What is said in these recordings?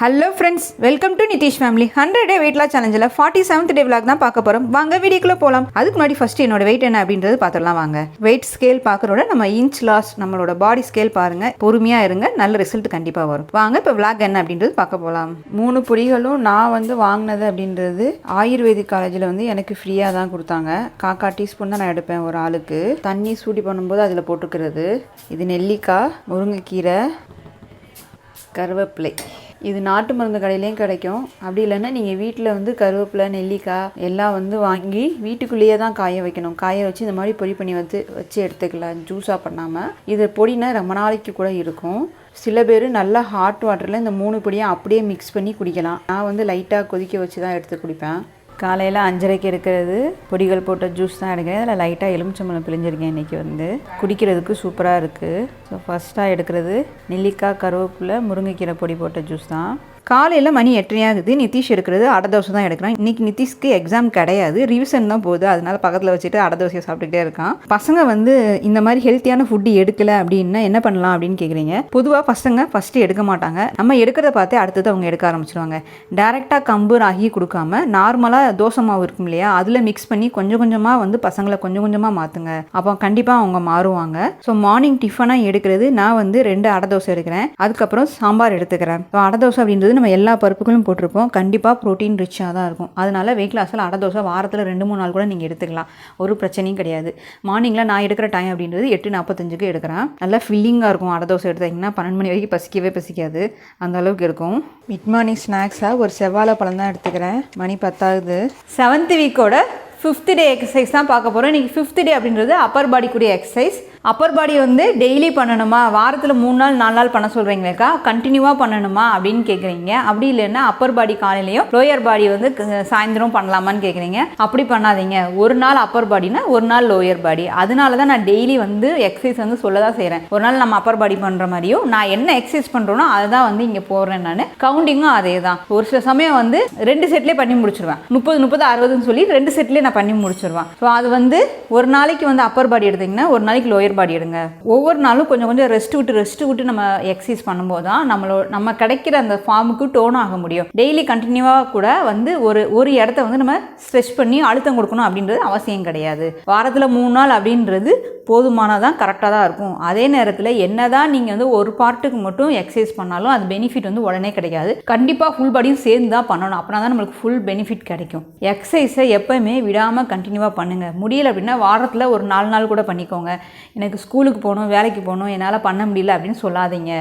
Hello friends, welcome to NithishFamily. 100 Day weight loss சேலஞ்சில் 47th day vlog தான் பார்க்க போகிறோம். வாங்க வீடியோக்குள்ளே போகலாம். அதுக்கு முன்னாடி ஃபர்ஸ்ட் என்னோட வெயிட் என்ன அப்படின்றது பார்த்துடலாம். வாங்க வெயிட் ஸ்கேல் பார்க்குறோட நம்ம இன்ச் லாஸ் நம்மளோட பாடி ஸ்கேல் பாருங்கள். பொறுமையாக இருங்க, நல்ல ரிசல்ட் கண்டிப்பாக வரும். வாங்க இப்போ விளாக் என்ன அப்படின்றது பார்க்க போகலாம். 3 பொடிகளும் நான் வாங்கினது அப்படின்றது ஆயுர்வேதிக் காலேஜில் எனக்கு ஃப்ரீயாக தான் கொடுத்தாங்க. 1/4 டீஸ்பூன் தான் நான் எடுப்பேன் ஒரு ஆளுக்கு. தண்ணி சூடி பண்ணும்போது அதில் போட்டுக்கிறது. இது நெல்லிக்காய், முருங்கைக்கீரை, கருவேப்பிலை. இது நாட்டு மருந்து கடையிலையும் கிடைக்கும். அப்படி இல்லைன்னா நீங்கள் வீட்டில் கருவேப்பிலை, நெல்லிக்காய் எல்லாம் வாங்கி வீட்டுக்குள்ளேயே தான் காய வைக்கணும். காய வச்சு இந்த மாதிரி பொடி பண்ணி வச்சு எடுத்துக்கலாம், ஜூஸாக பண்ணாமல். இது பொடினா ரொம்ப நாளைக்கு கூட இருக்கும். சில பேர் நல்லா ஹாட் வாட்டரில் இந்த 3 பொடியை அப்படியே மிக்ஸ் பண்ணி குடிக்கலாம். நான் லைட்டாக கொதிக்க வச்சு தான் எடுத்து குடிப்பேன். காலையில் 5:30க்கு எடுக்கிறது பொடிகள் போட்ட ஜூஸ் தான் எடுக்கிறேன். அதில் லைட்டாக எலுமிச்சம்பழம் பிழிஞ்சிருக்கேன். இன்றைக்கி குடிக்கிறதுக்கு சூப்பராக இருக்குது. ஸோ ஃபஸ்ட்டாக எடுக்கிறது நெல்லிக்காய், கருவேப்பிலை, முருங்கைக்கீரை பொடி போட்ட ஜூஸ் தான். காலையில் மணி 8:30 ஆகுது. நிதிஷ் எடுக்கிறது அடை தோசை தான் எடுக்கிறான். இன்றைக்கி நிதிஷ்க்கு எக்ஸாம் கிடையாது, ரிவிஷன் தான் போகுது. அதனால் பக்கத்தில் வச்சுட்டு அடை தோசையை சாப்பிட்டுக்கிட்டே இருக்கான். பசங்க இந்த மாதிரி ஹெல்த்தியான ஃபுட்டு எடுக்கலை அப்படின்னா என்ன பண்ணலாம் அப்படின்னு கேட்குறீங்க. பொதுவாக பசங்க ஃபஸ்ட்டு எடுக்க மாட்டாங்க. நம்ம எடுக்கிறத பார்த்தே அடுத்தது அவங்க எடுக்க ஆரம்பிச்சிடுவாங்க. டேரெக்டாக கம்பு ராகி கொடுக்காம நார்மலாக தோசை மாவு இருக்கும் இல்லையா, அதில் மிக்ஸ் பண்ணி கொஞ்சம் கொஞ்சமாக பசங்களை கொஞ்சம் கொஞ்சமாக மாற்றுங்க. அப்போ கண்டிப்பாக அவங்க மாறுவாங்க. ஸோ மார்னிங் டிஃபனாக எடுக்கிறது நான் 2 அடை தோசை எடுக்கிறேன். அதுக்கப்புறம் சாம்பார் எடுத்துக்கிறேன். ஸோ அடை தோசை அப்படின்றது நம்ம எல்லா பருப்புகளும் போட்டிருப்போம். கண்டிப்பாக ப்ரோட்டீன் ரிச்சாக தான் இருக்கும். அதனால வெயிட் லாஸில் அடை தோசை வாரத்தில் 2-3 நாள் கூட நீங்கள் எடுத்துக்கலாம். ஒரு பிரச்சனையும் கிடையாது. மார்னிங்கில் நான் எடுக்கிற டைம் அப்படின்றது 8:45க்கு எடுக்கிறேன். நல்லா ஃபில்லிங்காக இருக்கும். அடை தோசை எடுத்தீங்கன்னா 12 மணி வரைக்கும் பசிக்கவே பசிக்காது, அந்த அளவுக்கு இருக்கும். மிட் மார்னிங் ஸ்நாக்ஸாக ஒரு செவ்வாழை பழம் தான் எடுத்துக்கிறேன். மணி 10 ஆகுது. 7th வீக்கோட 5th டே எக்ஸசைஸ் தான் பார்க்க போகிறோம். இன்றைக்கி 5th டே அப்படின்றது அப்பர் பாடிக்குரிய எக்ஸசைஸ். அப்பர் பாடி டெய்லி பண்ணணுமா, வாரத்தில் 3 நாள் 4 நாள் பண்ண சொல்கிறீங்களேக்கா, கண்டினியூவாக பண்ணணுமா அப்படின்னு கேட்குறீங்க. அப்படி இல்லைன்னா அப்பர் பாடி காலையிலையும் லோயர் பாடி சாயந்தரம் பண்ணலாமான்னு கேட்குறீங்க. அப்படி பண்ணாதீங்க. ஒரு நாள் அப்பர் பாடினா ஒரு நாள் லோயர் பாடி. அதனால தான் நான் டெய்லி எக்ஸசைஸ் சொல்ல தான் செய்கிறேன். ஒரு நாள் நம்ம அப்பர் பாடி பண்ணுற மாதிரியும் நான் என்ன எக்ஸசைஸ் பண்ணுறோனோ அதை தான் இங்கே போடுறேன். நான் கவுண்டிங்கும் அதே தான். ஒரு சில சமயம் 2 செட்லேயே பண்ணி முடிச்சிருவேன். 30 30 60ன்னு சொல்லி 2 செட்லேயே நான் பண்ணி முடிச்சிருவேன். ஸோ அது ஒரு நாளைக்கு அப்பர் பாடி எடுத்திங்கன்னா ஒரு நாளைக்கு லோயர் பாடி எடுங்க. ஒவ்வொரு நாளும் கொஞ்சம் கொஞ்சம் ரெஸ்ட் விட்டு நம்ம எக்ஸசைஸ் பண்ணும்போது தான் நம்ம கிடைக்கிற அந்த ஃபார்முக்கு டோன் ஆக முடியும். டெய்லி கண்டினியூவாக கூட ஒரு இடத்த நம்ம ஸ்ட்ரெச் பண்ணி அழுத்தம் கொடுக்கணும் அப்படின்றது அவசியம் கிடையாது. வாரத்தில் 3 நாள் அப்படின்றது போதுமானதான், கரெக்டாக தான் இருக்கும். அதே நேரத்தில் என்னதான் நீங்கள் ஒரு பார்ட்டுக்கு மட்டும் எக்ஸசைஸ் பண்ணாலும் அது பெனிஃபிட் உடனே கிடைக்காது. கண்டிப்பாக ஃபுல் பாடியும் சேர்ந்து தான் பண்ணணும். அப்படின்னா தான் நம்மளுக்கு ஃபுல் பெனிஃபிட் கிடைக்கும். எக்ஸசைஸை எப்போயுமே விடாமல் கண்டினியூவாக பண்ணுங்கள். முடியல அப்படின்னா வாரத்தில் ஒரு 4 நாள் கூட பண்ணிக்கோங்க. எனக்கு ஸ்கூலுக்கு போகணும், வேலைக்கு போகணும், என்னால் பண்ண முடியல அப்படின்னு சொல்லாதீங்க.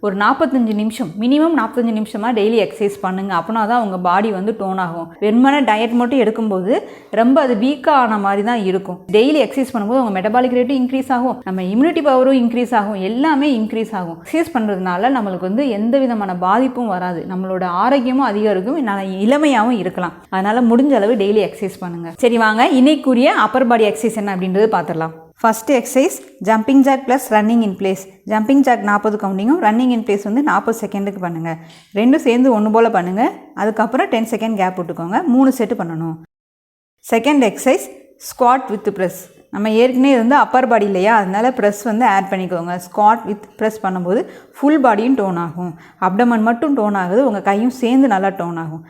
ஒரு 45 நிமிஷம், மினிமம் 45 நிமிஷமாக டெய்லி எக்ஸசைஸ் பண்ணுங்கள். அப்படின்னா தான் உங்கள் பாடி டோன் ஆகும். வெறுமனே டயட் மட்டும் எடுக்கும்போது ரொம்ப அது வீக்காக ஆன மாதிரி தான் இருக்கும். டெய்லி எக்ஸசைஸ் பண்ணும்போது உங்கள் மெட்டபாலிக் ரேட்டும் இன்க்ரீஸ் ஆகும், நம்ம இம்யூனிட்டி பவரும் இன்க்ரீஸ் ஆகும், எல்லாமே இன்க்ரீஸ் ஆகும். எக்ஸசைஸ் பண்ணுறதுனால நம்மளுக்கு எந்த விதமான பாதிப்பும் வராது. நம்மளோட ஆரோக்கியமும் அதிகம் இருக்கும், இளமையாகவும் இருக்கலாம். அதனால் முடிஞ்ச அளவு டெய்லி எக்ஸசைஸ் பண்ணுங்கள். சரி வாங்க, இன்னைக்குரிய அப்பர் பாடி எக்ஸசைஸ் என்ன அப்படின்றது பார்த்துடலாம். First exercise jumping jack plus running in place. Jumping jack 40 கவுண்டிங்கும், ரன்னிங் இன் பிளேஸ் 40 செகண்டுக்கு பண்ணுங்கள். 2 சேர்ந்து ஒன்று போல் பண்ணுங்கள். அதுக்கப்புறம் 10 செகண்ட் கேப் விட்டுக்கோங்க. 3 செட்டு பண்ணணும். Second exercise squat with press. நம்ம ஏற்கனவே அப்பர் பாடி இல்லையா, அதனால் ப்ரெஸ் ஆட் பண்ணிக்கோங்க. ஸ்குவாட் வித் ப்ரெஸ் பண்ணும்போது ஃபுல் பாடியும் டோன் ஆகும். அப்டமன் மட்டும் டோன் ஆகுது, உங்கள் கையும் சேர்ந்து நல்லா டோன் ஆகும்.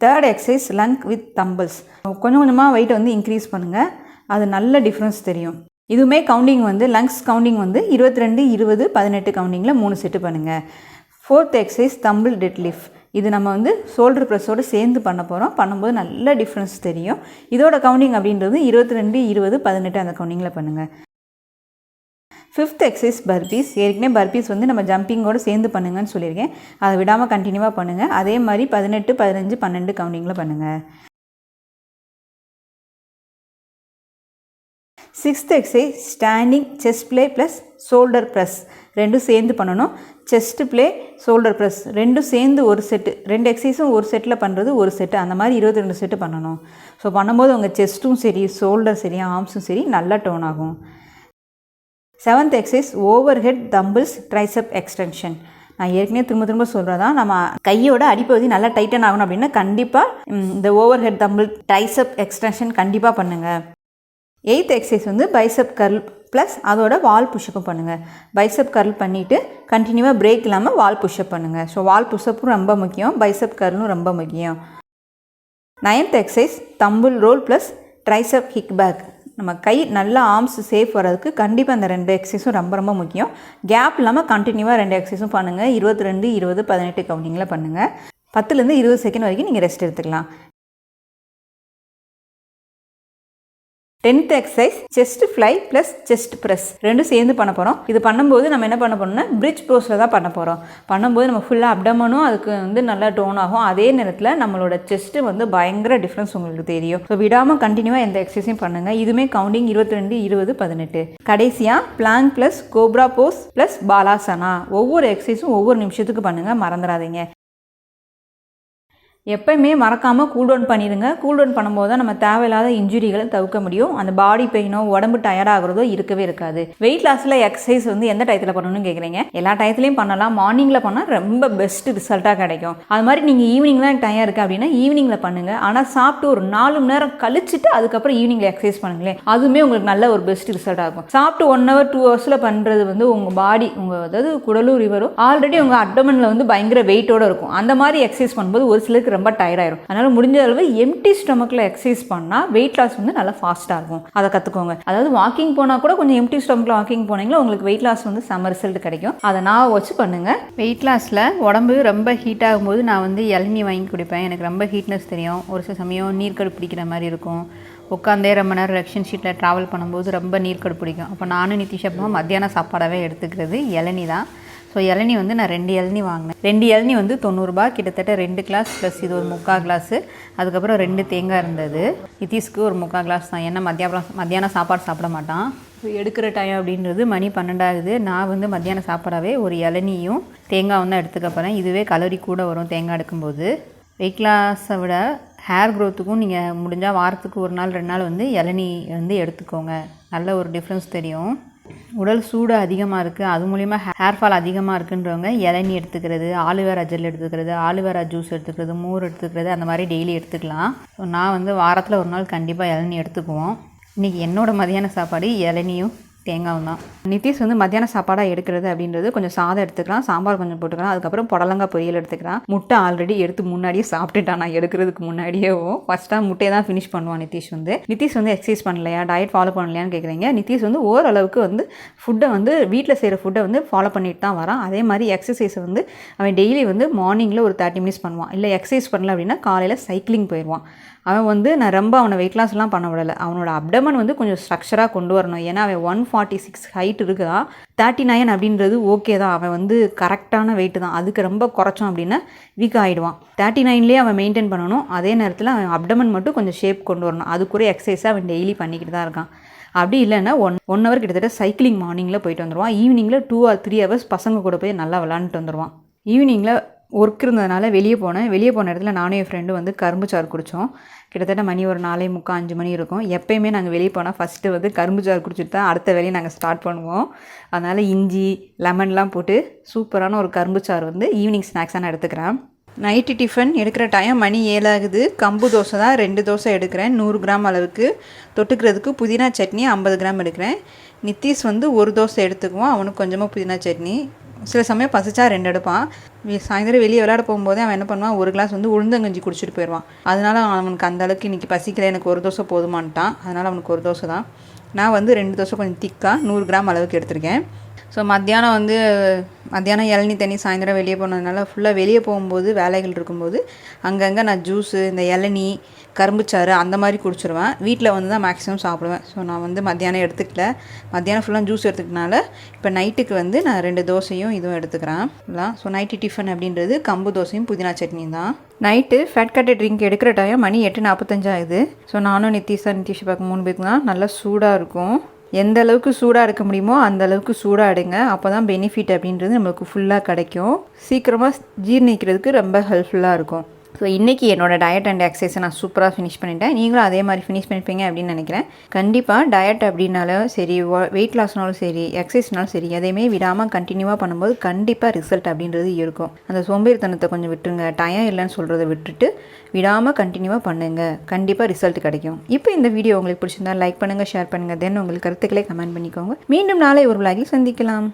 Third exercise lunge with dumbbells. கொஞ்சம் கொஞ்சமாக வெயிட் இன்க்ரீஸ் பண்ணுங்கள். அது நல்ல டிஃப்ரென்ஸ் தெரியும். இதுவுமே கவுண்டிங் லங்ஸ் கவுண்டிங் 22, 20, 18 கவுண்டிங்கில் 3 செட்டு பண்ணுங்கள். Fourth exercise dumbbell deadlift. இது நம்ம ஷோல்டர் ப்ரெஸ்ஸோடு சேர்ந்து பண்ண போகிறோம். பண்ணும்போது நல்ல டிஃப்ரென்ஸ் தெரியும். இதோட கவுண்டிங் அப்படின்றது 22, 20, 18 அந்த கவுண்டிங்கில் பண்ணுங்கள். Fifth exercise burpees. ஏற்கனவே பர்பீஸ் நம்ம ஜம்பிங்கோடு சேர்ந்து பண்ணுங்கன்னு சொல்லியிருக்கேன். அதை விடாமல் கண்டினியூவாக பண்ணுங்கள். அதே மாதிரி 18, 15, 12 கவுண்டிங்கில் பண்ணுங்கள். 6th exercise standing chest play plus shoulder press. 2 சேர்ந்து பண்ணணும். செஸ்ட் ப்ளே, ஷோல்டர் ப்ரெஸ் 2 சேர்ந்து ஒரு செட்டு. 2 எக்ஸசைஸும் ஒரு செட்டில் பண்ணுறது ஒரு செட்டு. அந்த மாதிரி 22 செட்டு பண்ணணும். ஸோ பண்ணும்போது உங்கள் செஸ்ட்டும் சரி, ஷோல்டர் சரி, ஆர்ம்ஸும் சரி நல்லா டோன் ஆகும். 7th exercise over head tumbles triceps extension. நான் ஏற்கனவே திரும்ப சொல்கிறதா, நம்ம கையோட அடிப்பகுதி நல்லா டைட்டன் ஆகணும் அப்படின்னா கண்டிப்பாக இந்த over head tumble triceps extension கண்டிப்பாக பண்ணுங்கள். 8th exercise bicep curl plus அதோட வால் புஷ்அப்பும் பண்ணுங்கள். பைசப் கர்ல் பண்ணிவிட்டு கண்டினியூவாக பிரேக் இல்லாமல் வால் புஷ்அப் பண்ணுங்கள். ஸோ வால் புஷ்அப்பும் ரொம்ப முக்கியம், பைசப் கர்லும் ரொம்ப முக்கியம். 9th exercise dumbbell roll plus tricep kickback. நம்ம கை நல்லா ஆர்ம்ஸ் சேஃப் வர்றதுக்கு கண்டிப்பாக அந்த 2 எக்ஸசைஸும் ரொம்ப ரொம்ப முக்கியம். கேப் இல்லாமல் கண்டினியூவாக 2 எக்ஸசைஸும் பண்ணுங்கள். 22, 20, 18 கவுண்டிங்கில் பண்ணுங்கள். 10லேருந்து 20 செகண்ட் வரைக்கும் நீங்கள் ரெஸ்ட் எடுத்துக்கலாம். 10th exercise chest fly plus chest press ரெண்டும் சேர்ந்து பண்ண போகிறோம். இது பண்ணும்போது நம்ம என்ன பண்ண போகிறோம்னா பிரிட்ஜ் போஸில் தான் பண்ண போகிறோம். பண்ணும்போது நம்ம ஃபுல்லாக அப்டமனும் அதுக்கு வந்து நல்லா டோன் ஆகும். அதே நேரத்தில் நம்மளோட செஸ்ட்டு வந்து பயங்கர டிஃப்ரென்ஸ் உங்களுக்கு தெரியும். ஸோ விடாமல் கண்டினியூவாக எந்த எக்ஸசைஸையும் பண்ணுங்கள். இதுவுமே கவுண்டிங் 22, 20, 18. கடைசியாக plank plus cobra pose plus Balasana. ஒவ்வொரு எக்ஸசைஸும் ஒவ்வொரு நிமிஷத்துக்கு பண்ணுங்கள், மறந்துடாதீங்க. எப்போயுமே மறக்காமல் கூல் டவுன் பண்ணிடுங்க. கூல் டவுன் பண்ணும்போது தான் நம்ம தேவையில்லாத இன்ஜுரிகளை தவிர்க்க முடியும். அந்த பாடி பெயினோ உடம்பு டயர்ட் ஆகுறதோ இருக்கவே இருக்காது. வெயிட் லாஸில் எக்ஸசைஸ் வந்து எந்த டயத்தில் பண்ணணும்னு கேட்குறீங்க. எல்லா டயத்துலையும் பண்ணலாம். மார்னிங்கில் பண்ணால் ரொம்ப பெஸ்ட் ரிசல்ட்டாக கிடைக்கும். அது மாதிரி நீங்கள் ஈவினிங்லாம் டயம் இருக்குது அப்படின்னா ஈவினிங்கில் பண்ணுங்கள். ஆனால் சாப்பிட்டு ஒரு 4 மணி நேரம் கழிச்சுட்டு அதுக்கப்புறம் ஈவினிங்கில் எக்ஸசைஸ் பண்ணுங்களேன். அதுவுமே உங்களுக்கு நல்ல ஒரு பெஸ்ட் ரிசல்ட் ஆகும். சாப்பிட்டு 1 hour 2 hours பண்ணுறது வந்து உங்கள் பாடி அதாவது குடலும் ரிவரும் ஆல்ரெடி உங்கள் அப்டமனில் வந்து பயங்கர வெயிட்டோடு இருக்கும். அந்த மாதிரி எக்ஸசைஸ் பண்ணும்போது ஒரு சிலருக்கு ரொம்ப டயர்ட் ஆயிரும். அதனால முடிஞ்ச அளவு எம்டி ஸ்டொமக்கில் எக்ஸசைஸ் பண்ணால் வெயிட் லாஸ் வந்து நல்லா ஃபாஸ்ட்டாக இருக்கும். அதை கற்றுக்கோங்க. அதாவது வாக்கிங் போனால் கூட கொஞ்சம் எம்டி ஸ்டொமக்கில் வாக்கிங் போனீங்களா உங்களுக்கு வெயிட் லாஸ் வந்து செம்ம ரிசல்ட் கிடைக்கும். அதை நான் வச்சு பண்ணுங்க. வெயிட் லாஸில் உடம்பு ரொம்ப ஹீட் ஆகும்போது நான் வந்து இளநீ வாங்கி குடிப்பேன். எனக்கு ரொம்ப ஹீட்னஸ் தெரியும். ஒரு சில சமயம் நீர்க்கடு பிடிக்கிற மாதிரி இருக்கும். உட்காந்தே ரொம்ப நேரம் ரெக்ஷன் ஷீட்டில் ட்ராவல் பண்ணும்போது ரொம்ப நீர்க்கடு பிடிக்கும். அப்போ நானும் நிதிஷப்பமாக மத்தியானம் சாப்பாடாகவே எடுத்துக்கிறது இளநீ தான். ஸோ இளநீ வந்து நான் 2 இளநீ வாங்கினேன். 2 இளநீ வந்து 90 ரூபாய், கிட்டத்தட்ட 2 கிளாஸ் ப்ளஸ் இது ஒரு 3/4 கிளாஸு. அதுக்கப்புறம் 2 தேங்காய் இருந்தது. நிதிஷ்க்கு ஒரு 3/4 கிளாஸ் தான். ஏன்னா மத்தியானம் சாப்பாடு சாப்பிட மாட்டான். எடுக்கிற டைம் அப்படின்றது மணி 12 ஆகுது. நான் வந்து மத்தியானம் சாப்பாடாகவே ஒரு இளநியும் தேங்காயும் தான் எடுத்துக்க போகிறேன். இதுவே கலோரி கூட வரும் தேங்காய் எடுக்கும்போது. வெயிட் லாஸை விட ஹேர் க்ரோத்துக்கும் நீங்கள் முடிஞ்சால் வாரத்துக்கு 1 நாள் 2 நாள் வந்து இளநீ வந்து எடுத்துக்கோங்க. நல்ல ஒரு டிஃப்ரென்ஸ் தெரியும். உடல் சூடு அதிகமாக இருக்குது, அது மூலிமா ஹேர் ஃபால் அதிகமாக இருக்குன்றவங்க இளநீ எடுத்துக்கிறது, ஆலிவேரா ஜெல் எடுத்துக்கிறது, ஆலிவேரா ஜூஸ் எடுத்துக்கிறது, மோர் எடுத்துக்கிறது, அந்த மாதிரி டெய்லி எடுத்துக்கலாம். ஸோ நான் வந்து வாரத்தில் 1 நாள் கண்டிப்பாக இளநீ எடுத்துக்குவோம். இன்றைக்கி என்னோடய மதியான சாப்பாடு இளநியும் தேங்காயும் தான். நிதிஷ் வந்து மத்தியான சாப்பாடாக எடுக்கிறது அப்படின்றது கொஞ்சம் சாதம் எடுத்துக்கலாம், சாம்பார் கொஞ்சம் போட்டுக்கலாம், அதுக்கப்புறம் புடலங்காய் பொரியல் எடுத்துக்கலாம். முட்டை ஆல்ரெடி எடுத்து முன்னாடியே சாப்பிட்டுட்டான். நான் எடுக்கிறதுக்கு முன்னாடியே ஃபஸ்ட்டாக முட்டையை தான் ஃபினிஷ் பண்ணுவான் நிதிஷ் வந்து எக்ஸசைஸ் பண்ணலையா, டயட் ஃபாலோ பண்ணலையான்னு கேட்குறீங்க. நிதிஷ் வந்து ஓரளவுக்கு வந்து ஃபுட்டை வந்து வீட்டில் செய்கிற ஃபுட்டை வந்து ஃபாலோ பண்ணிட்டு தான் வரான். அதே மாதிரி எக்ஸசைஸை வந்து அவன் டெய்லி வந்து மார்னிங்கில் ஒரு 30 minutes பண்ணுவான். இல்லை எக்ஸசைஸ் பண்ணல அப்படின்னா காலையில் சைக்கிளிங் போயிடுவான். அவன் வந்து நான் ரொம்ப அவனை வெயிட் லாஸ்லாம் பண்ண விடலை. அவனோட அப்டமன் வந்து கொஞ்சம் ஸ்ட்ரக்சராக கொண்டு வரணும். ஏன்னா அவன் 146 ஹைட் இருக்குதான். 39 அப்படின்றது ஓகே தான். அவன் வந்து கரெக்டான வெயிட்டு தான். அதுக்கு ரொம்ப குறைச்சோம் அப்படின்னா வீக் ஆகிடுவான். 39லேயே அவன் மெயின்டைன் பண்ணணும். அதே நேரத்தில் அவன் அப்டமன் மட்டும் கொஞ்சம் ஷேப் கொண்டு வரணும். அதுக்குரிய எக்ஸசைஸை அவன் டெய்லி பண்ணிக்கிட்டு தான் இருக்கான். அப்படி இல்லைன்னா 1 hour கிட்டத்தட்ட சைக்கிளிங் மார்னிங்கில் போயிட்டு வந்துடுவான். ஈவினிங்கில் 2 or 3 hours பசங்க கூட போய் நல்லா விளாண்டுட்டு வந்துடுவான். ஈவினிங்கில் ஒர்க் இருந்ததுனால வெளியே போன இடத்துல நானும் என் ஃப்ரெண்டு வந்து கரும்பு சாறு குடித்தோம். கிட்டத்தட்ட மணி ஒரு 4:45 5 மணி இருக்கும். எப்போயுமே நாங்கள் வெளியே போனால் ஃபஸ்ட்டு வந்து கரும்பு சாறு குடிச்சிட்டு தான் அடுத்த வேலையை நாங்கள் ஸ்டார்ட் பண்ணுவோம். அதனால் இஞ்சி லெமன்லாம் போட்டு சூப்பரான ஒரு கரும்பு சாறு வந்து ஈவினிங் ஸ்நாக்ஸாக நான் எடுத்துக்கிறேன். நைட்டு டிஃபன் எடுக்கிற டைம் மணி 7 ஆகுது. கம்பு தோசை தான் 2 தோசை எடுக்கிறேன், 100 கிராம் அளவுக்கு. தொட்டுக்கிறதுக்கு புதினா சட்னி 50 கிராம் எடுக்கிறேன். நிதிஷ் வந்து 1 தோசை எடுத்துக்குவோம், அவனுக்கு கொஞ்சமாக புதினா சட்னி. சில சமயம் பசிச்சா 2 எடுப்பான். சாயந்தரம் வெளியே விளையாட போகும்போதே அவன் என்ன பண்ணுவான், 1 கிளாஸ் வந்து உளுந்தங்கஞ்சி குடிச்சிட்டு போயிடுவான். அதனால் அவனுக்கு அந்த அளவுக்கு இன்றைக்கி பசிக்கல, எனக்கு 1 தோசை போதுமான்ட்டான். அதனால் அவனுக்கு 1 தோசை தான். நான் வந்து 2 தோசை கொஞ்சம் திக்காக 100 கிராம் அளவுக்கு எடுத்திருக்கேன். ஸோ மத்தியானம் இளநீ தண்ணி சாயந்தரம் வெளியே போனதுனால ஃபுல்லாக வெளியே போகும்போது வேலைகள் இருக்கும்போது அங்கங்கே நான் ஜூஸு இந்த இளநீ கரும்புச்சாறு அந்த மாதிரி குடிச்சிருவேன். வீட்டில் வந்து தான் மேக்ஸிமம் சாப்பிடுவேன். ஸோ நான் வந்து மத்தியானம் எடுத்துக்கல. மத்தியானம் ஃபுல்லாக ஜூஸ் எடுத்துக்கினால இப்போ நைட்டுக்கு வந்து நான் 2 தோசையும் இதுவும் எடுத்துக்கிறேன். ஸோ நைட்டு டிஃபன் அப்படின்றது கம்பு தோசையும் புதினா சட்னியும் தான். நைட்டு ஃபேட் கட்டட் ட்ரிங்க் எடுக்கிற டைம் மணி 8:45 ஆகுது. ஸோ நானும் நிதிஷ் பார்க்க 3 பேருக்கு தான் நல்லா சூடாக இருக்கும். எந்த அளவுக்கு சூடாக எடுக்க முடியுமோ அந்த அளவுக்கு சூடாக எடுங்க. அப்போ தான் பெனிஃபிட் அப்படின்றது நம்மளுக்கு ஃபுல்லாக கிடைக்கும். சீக்கிரமாக ஜீர்ணிக்கிறதுக்கு ரொம்ப ஹெல்ப்ஃபுல்லாக இருக்கும். ஸோ இன்றைக்கி என்னோடய டயட் அண்ட் எக்ஸசைஸை நான் சூப்பராக ஃபினிஷ் பண்ணிட்டேன். நீங்களும் அதே மாதிரி ஃபினிஷ் பண்ணிப்பீங்க அப்படின்னு நினைக்கிறேன். கண்டிப்பாக டயட் அப்படின்னாலும் சரி, வெயிட் லாஸ்னாலும் சரி, எக்ஸசைஸ்னாலும் சரி, எதையுமே விடாமல் கண்டினியூவாக பண்ணும்போது கண்டிப்பாக ரிசல்ட் அப்படின்றது இருக்கும். அந்த சோம்பேறித்தனத்தை கொஞ்சம் விட்டுருங்க. டயம் இல்லைன்னு சொல்கிறத விட்டுட்டு விடாமல் கண்டினியூவாக பண்ணுங்கள். கண்டிப்பாக ரிசல்ட் கிடைக்கும். இப்போ இந்த வீடியோ உங்களுக்கு பிடிச்சிருந்தா லைக் பண்ணுங்கள், ஷேர் பண்ணுங்கள். தென் உங்களுக்கு கருத்துக்களை கமெண்ட் பண்ணிக்கோங்க. மீண்டும் நாளை ஒரு விலாகில் சந்திக்கலாம்.